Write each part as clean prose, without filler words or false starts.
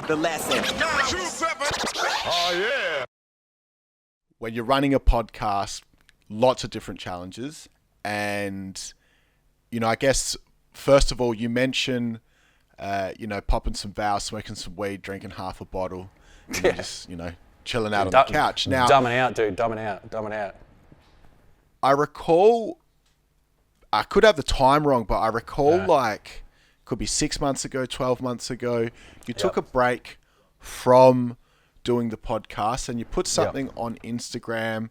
The lesson. Oh, yeah. When you're running a podcast, lots of different challenges. And, I guess, first of all, you mention, popping some vows, smoking some weed, drinking half a bottle, and just, chilling out on the couch. Now, dumbing out, dude. Dumbing out. I recall, I could have the time wrong, but I recall could be 6 months ago, 12 months ago, you took a break from doing the podcast and you put something on Instagram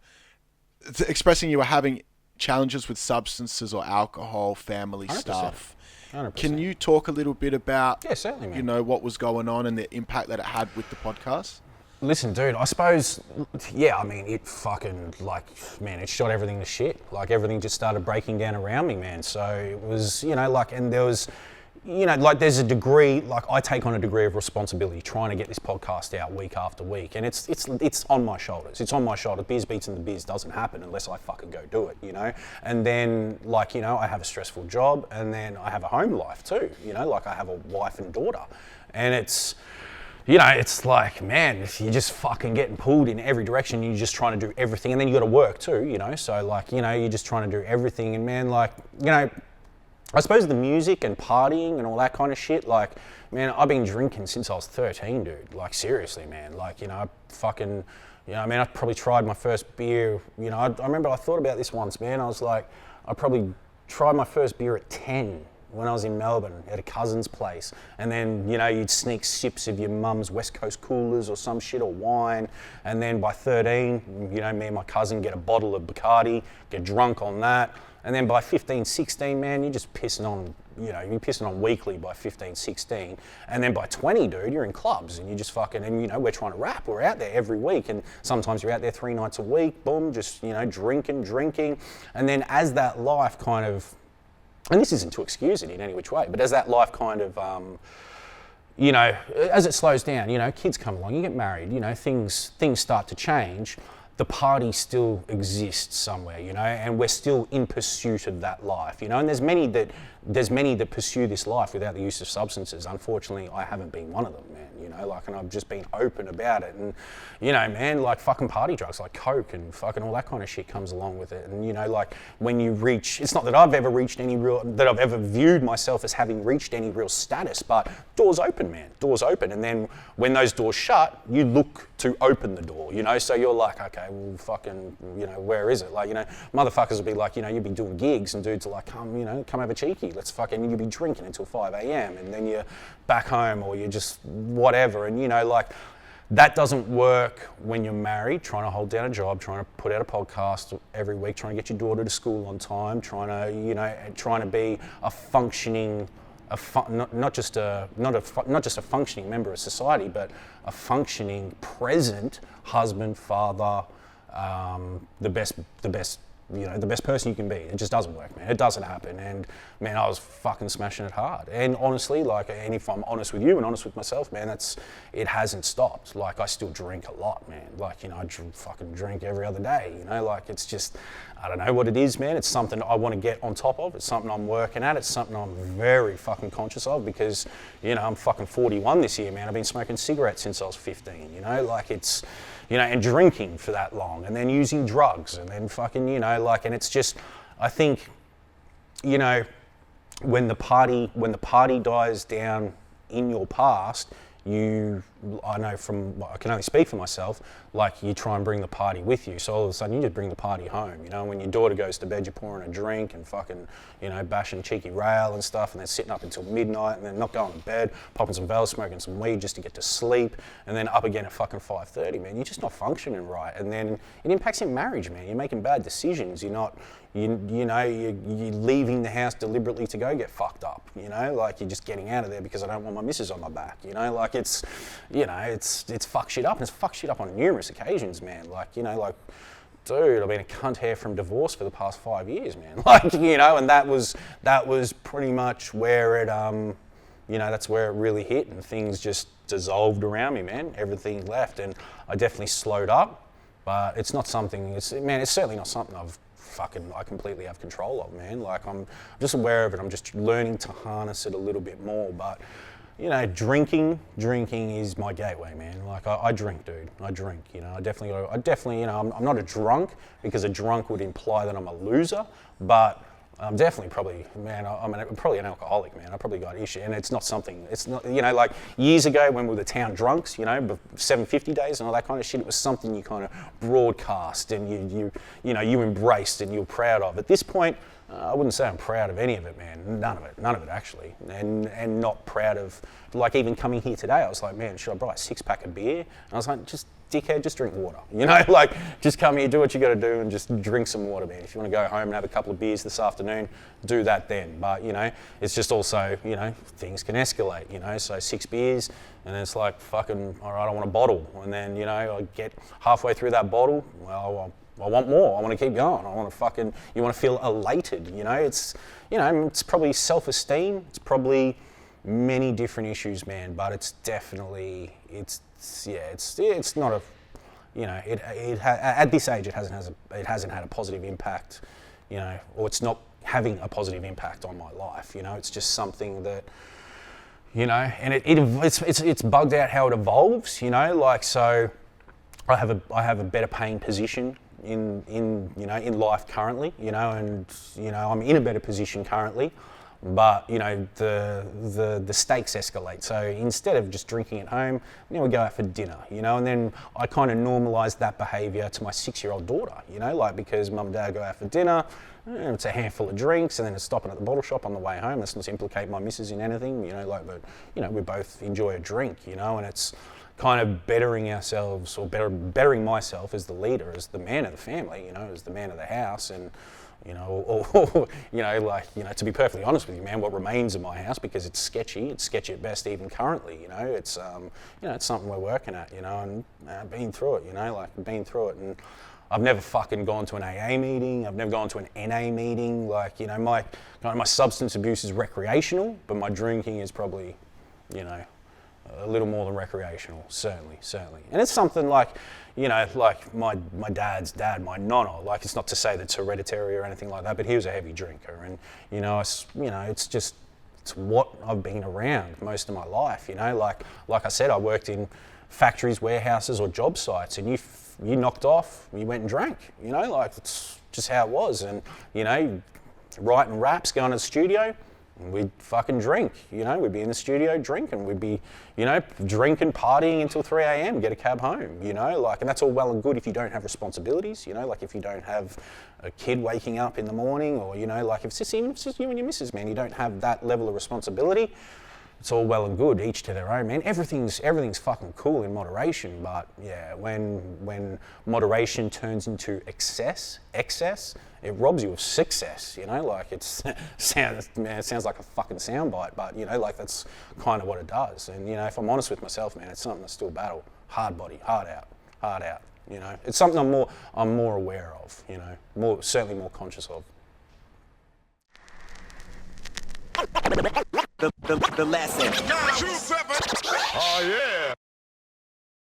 expressing you were having challenges with substances or alcohol, family 100%. Stuff. 100%. Can you talk a little bit about, certainly, man. What was going on and the impact that it had with the podcast? Listen, dude, I suppose, it fucking, it shot everything to shit. Everything just started breaking down around me, man. So it was, and there was, there's a degree, I take on a degree of responsibility trying to get this podcast out week after week. And it's on my shoulders. It's on my shoulder. Biz Beats in the Biz doesn't happen unless I fucking go do it, And then, I have a stressful job and then I have a home life too, I have a wife and daughter. And it's, it's man, you're just fucking getting pulled in every direction. You're just trying to do everything. And then you got to work too, So you're just trying to do everything. And man, I suppose the music and partying and all that kind of shit, man, I've been drinking since I was 13, dude. Seriously, man. I fucking, I probably tried my first beer. I remember I thought about this once, man. I was I probably tried my first beer at 10 when I was in Melbourne at a cousin's place. And then, you'd sneak sips of your mum's West Coast coolers or some shit or wine. And then by 13, me and my cousin get a bottle of Bacardi, get drunk on that. And then by 15, 16, man, you're just pissing on, you're pissing on weekly by 15, 16. And then by 20, dude, you're in clubs and you just fucking, and we're trying to rap. We're out there every week. And sometimes you're out there 3 nights a week, boom, just, drinking. And then as that life kind of, and this isn't to excuse it in any which way, but as that life kind of, as it slows down, kids come along, you get married, things start to change. The party still exists somewhere, and we're still in pursuit of that life, and there's many that pursue this life without the use of substances. Unfortunately, I haven't been one of them, man, and I've just been open about it. And, man, fucking party drugs like coke and fucking all that kind of shit comes along with it. And, when you reach, it's not that I've ever reached that I've ever viewed myself as having reached any real status, but doors open, man, doors open. And then when those doors shut, you look to open the door, so you're okay, well, fucking, where is it? Motherfuckers will be you'd be doing gigs and dudes are come have a cheeky, let's fucking, you'll be drinking until 5 a.m. and then you're back home or you're just whatever. And, that doesn't work when you're married, trying to hold down a job, trying to put out a podcast every week, trying to get your daughter to school on time, trying to be a functioning, not just a functioning member of society, but a functioning, present husband, father, the best person you can be. It just doesn't work, man. It doesn't happen. And man, I was fucking smashing it hard. And honestly, and if I'm honest with you and honest with myself, man, it hasn't stopped. I still drink a lot, man. I fucking drink every other day, it's just, I don't know what it is, man. It's something I want to get on top of. It's something I'm working at. It's something I'm very fucking conscious of because, I'm fucking 41 this year, man. I've been smoking cigarettes since I was 15, it's, and drinking for that long and then using drugs and then fucking, and it's just, I think, when the party dies down in your past, I can only speak for myself, you try and bring the party with you. So all of a sudden you just bring the party home, when your daughter goes to bed, you're pouring a drink and fucking, bashing cheeky rail and stuff and then sitting up until midnight and then not going to bed, popping some bells, smoking some weed just to get to sleep and then up again at fucking 5:30, man. You're just not functioning right. And then it impacts your marriage, man. You're making bad decisions. You're leaving the house deliberately to go get fucked up, you're just getting out of there because I don't want my missus on my back, it's fucked shit up and it's fucked shit up on numerous occasions, man. Dude, I've been a cunt hair from divorce for the past 5 years, man. And that was pretty much where it, that's where it really hit and things just dissolved around me, man. Everything left and I definitely slowed up, but it's not something, it's certainly not something I completely have control of, man. I'm just aware of it. I'm just learning to harness it a little bit more, but you know, drinking is my gateway, man. Like I drink, dude. I drink. You know, I definitely, you know, I'm not a drunk because a drunk would imply that I'm a loser, but I'm definitely probably, man, I'm probably an alcoholic, man. I probably got issue, and it's not, you know, like years ago when we were the town drunks, you know, 750 days and all that kind of shit, it was something you kind of broadcast and you embraced and you were proud of. At this point, I wouldn't say I'm proud of any of it, man. None of it actually, and not proud of, like even coming here today, I was like, man, should I buy a 6-pack of beer? And I was like, just dickhead, just drink water. You know, like just come here, do what you got to do, and just drink some water, man. If you want to go home and have a couple of beers this afternoon, do that then. But you know, it's just also, you know, things can escalate. You know, so 6 beers, and then it's like fucking, all right, I want a bottle, and then you know, I get halfway through that bottle, well, I want more. I want to keep going. you want to feel elated. You know, it's probably self-esteem. It's probably many different issues, man. But it's definitely, it's not a, you know, at this age it hasn't had a positive impact, you know, or it's not having a positive impact on my life. You know, it's just something that, you know, and it's bugged out how it evolves. You know, like so, I have a better paying position in life currently, you know, and you know I'm in a better position currently, but you know the stakes escalate. So instead of just drinking at home, you know, we go out for dinner, you know, and then I kind of normalised that behaviour to my 6-year-old daughter, you know, like because mum and dad go out for dinner, it's a handful of drinks, and then it's stopping at the bottle shop on the way home. Let's not implicate my missus in anything, you know, like, but you know we both enjoy a drink, you know, and it's kind of bettering ourselves, or bettering myself as the leader, as the man of the family, you know, as the man of the house, and you know, or you know, like, you know, to be perfectly honest with you, man, what remains of my house, because it's sketchy at best, even currently, you know, it's you know, it's something we're working at, you know, and I've been through it, you know, like been through it, and I've never fucking gone to an AA meeting, I've never gone to an NA meeting, like, you know, my substance abuse is recreational, but my drinking is probably, you know, a little more than recreational, certainly. And it's something like, you know, like my dad's dad, my nonna, like it's not to say that it's hereditary or anything like that, but he was a heavy drinker, and you know, it's what I've been around most of my life, you know, like I said, I worked in factories, warehouses, or job sites, and you knocked off, you went and drank, you know, like it's just how it was, and you know, writing raps, going to the studio, we'd fucking drink, you know, we'd be in the studio drinking, we'd be, you know, drinking, partying until 3 a.m, get a cab home, you know, like, and that's all well and good if you don't have responsibilities, you know, like if you don't have a kid waking up in the morning, or, you know, like if it's just you and your missus, man, you don't have that level of responsibility, it's all well and good, each to their own, man. Everything's fucking cool in moderation, but yeah, when moderation turns into excess, it robs you of success, you know, like it sounds like a fucking soundbite, but you know, like that's kind of what it does. And you know, if I'm honest with myself, man, it's something I still battle, hard body, hard out, you know. It's something I'm more aware of, you know, certainly more conscious of. The lesson. 927. Oh yeah.